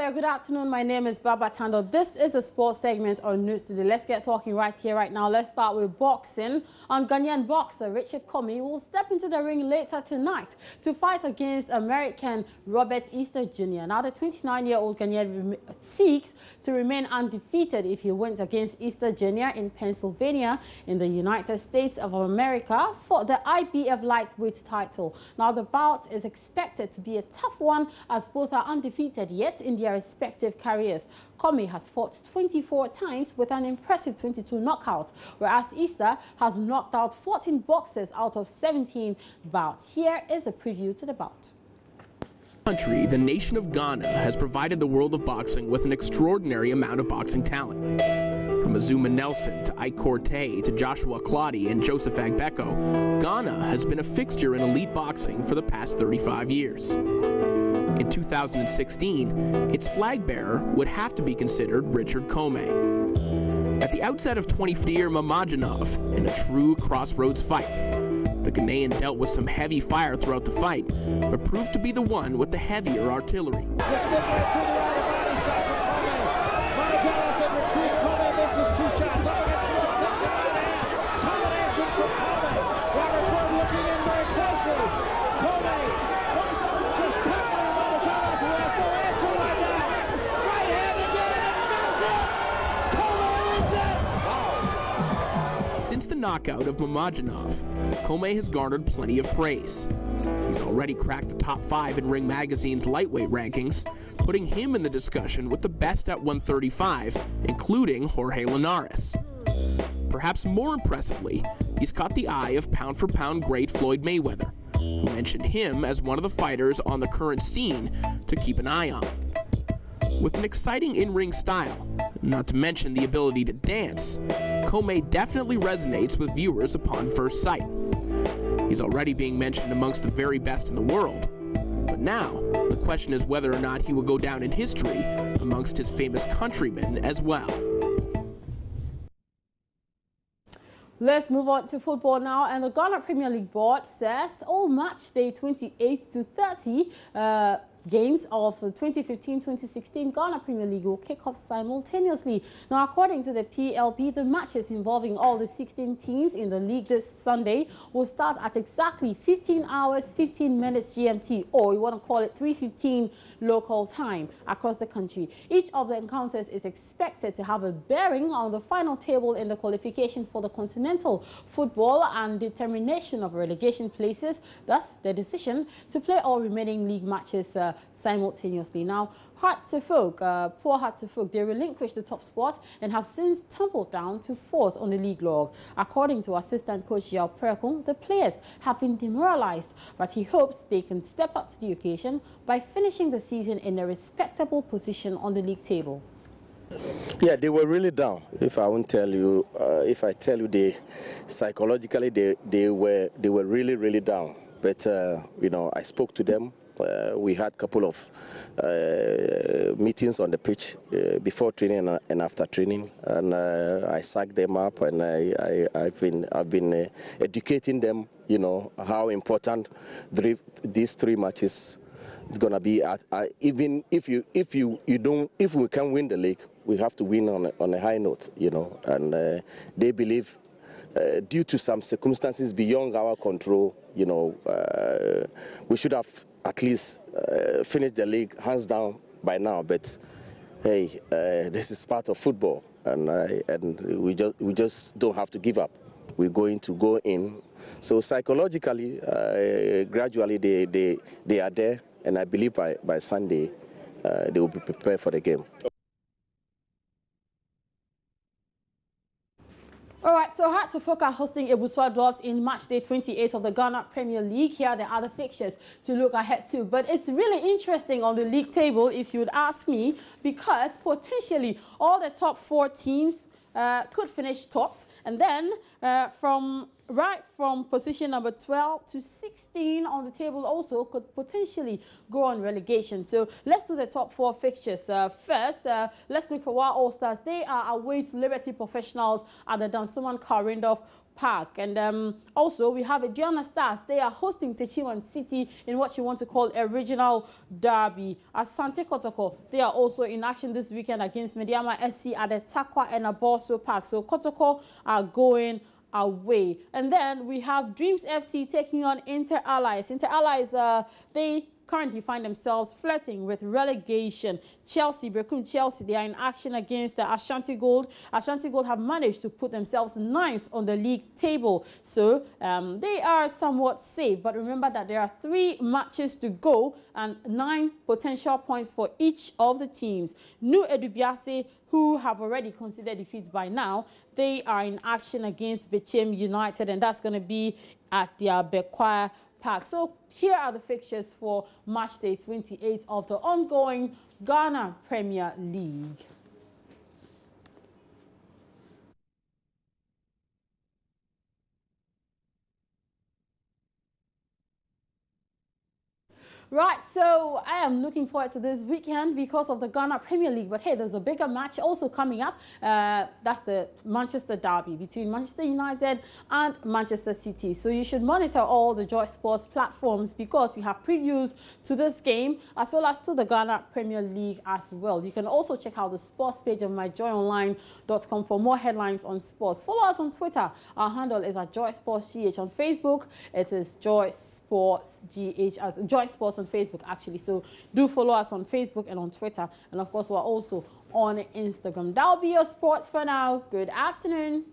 there, good afternoon. My name is Baba Tando. This is a sports segment on News Today. Let's get talking right here, right now. Let's start with boxing. Ghanaian boxer Richard Commey will step into the ring later tonight to fight against American Robert Easter Jr. Now, the 29-year-old Ghanaian seeks to remain undefeated if he wins against Easter Jnr. in Pennsylvania in the United States of America for the IBF lightweight title. Now, the bout is expected to be a tough one as both are undefeated yet in their respective careers. Commey has fought 24 times with an impressive 22 knockouts, whereas Easter has knocked out 14 boxers out of 17 bouts. Here is a preview to the bout. The nation of Ghana has provided the world of boxing with an extraordinary amount of boxing talent. From Azuma Nelson to Ike Corte to Joshua Clottey and Joseph Agbeko, Ghana has been a fixture in elite boxing for the past 35 years. In 2016, its flag bearer would have to be considered Richard Commey. At the outset of 20-year Mamajinov in a true crossroads fight, the Ghanaian dealt with some heavy fire throughout the fight, but proved to be the one with the heavier artillery. This midway through the right, a body shot from Commey. Mamajinov in retreat. Commey misses 2 shots up against Smith. Takes it right hand. Combination from Commey. Robert Bird looking in very closely. Commey goes up and just pounding Mamajinov, who has no answer right now. Right hand again, and that's it. Commey wins it. Wow. Since the knockout of Mamajinov, Commey has garnered plenty of praise. He's already cracked the top 5 in Ring Magazine's lightweight rankings, putting him in the discussion with the best at 135, including Jorge Linares. Perhaps more impressively, he's caught the eye of pound-for-pound great Floyd Mayweather, who mentioned him as one of the fighters on the current scene to keep an eye on. With an exciting in-ring style, not to mention the ability to dance, Commey definitely resonates with viewers upon first sight. He's already being mentioned amongst the very best in the world. But now, the question is whether or not he will go down in history amongst his famous countrymen as well. Let's move on to football now, and the Ghana Premier League board says all match day 28 to 30 games of the 2015-2016 Ghana Premier League will kick off simultaneously. Now, according to the PLB, the matches involving all the 16 teams in the league this Sunday will start at exactly 15 hours, 15 minutes GMT, or you want to call it 3:15 local time across the country. Each of the encounters is expected to have a bearing on the final table in the qualification for the continental football and determination of relegation places, thus the decision to play all remaining league matches simultaneously. Now, poor Hearts of Folk, they relinquished the top spot and have since tumbled down to 4th on the league log. According to assistant coach Yao Prekong, the players have been demoralized, but he hopes they can step up to the occasion by finishing the season in a respectable position on the league table. Yeah, they were really down. If I won't tell you, if I tell you, they psychologically they were really down. But you know, I spoke to them. We had a couple of meetings on the pitch before training and after training, and I psyched them up, and I've been educating them, you know, how important these 3 matches is gonna be. Even if we can win the league, we have to win on a high note, you know, and they believe. Due to some circumstances beyond our control, you know, we should have at least finished the league hands down by now. But hey, this is part of football, and we just don't have to give up. We're going to go in. So psychologically, gradually they are there, and I believe by Sunday they will be prepared for the game. All right, so Hearts of Folk are hosting Ebusua Dwarfs in match day 28 of the Ghana Premier League. Here are the other fixtures to look ahead to. But it's really interesting on the league table, if you'd ask me, because potentially all the top 4 teams could finish tops. And then from right from position number 12 to 16 on the table also could potentially go on relegation. So let's do the top 4 fixtures. First, let's look for our All-Stars. They are away to Liberty Professionals at the Dansoman Karindorf Park. And also we have Easter Stars. They are hosting Techiman City in what you want to call a regional derby. Asante Kotoko, they are also in action this weekend against Mediama SC at the Takwa and Aboso Park. So Kotoko are going away. And then we have Dreams FC taking on Inter Allies. Inter Allies, they currently find themselves flirting with relegation. Brekum Chelsea, they are in action against the Ashanti Gold. Ashanti Gold have managed to put themselves 9th on the league table. So they are somewhat safe. But remember that there are 3 matches to go and 9 potential points for each of the teams. New Edubiase, who have already considered defeat by now, they are in action against Bechem United, and that's going to be at their Bekwai Park. So here are the fixtures for match day 28 of the ongoing Ghana Premier League. Right, so I am looking forward to this weekend because of the Ghana Premier League. But hey, there's a bigger match also coming up. That's the Manchester derby between Manchester United and Manchester City. So you should monitor all the Joy Sports platforms because we have previews to this game as well as to the Ghana Premier League as well. You can also check out the sports page of myjoyonline.com for more headlines on sports. Follow us on Twitter. Our handle is at Joy Sports GH. On Facebook, it is Joy Sports GH, as Joy Sports on Facebook actually. So do follow us on Facebook and on Twitter, and of course we're also on Instagram. That'll be your sports for now. Good afternoon.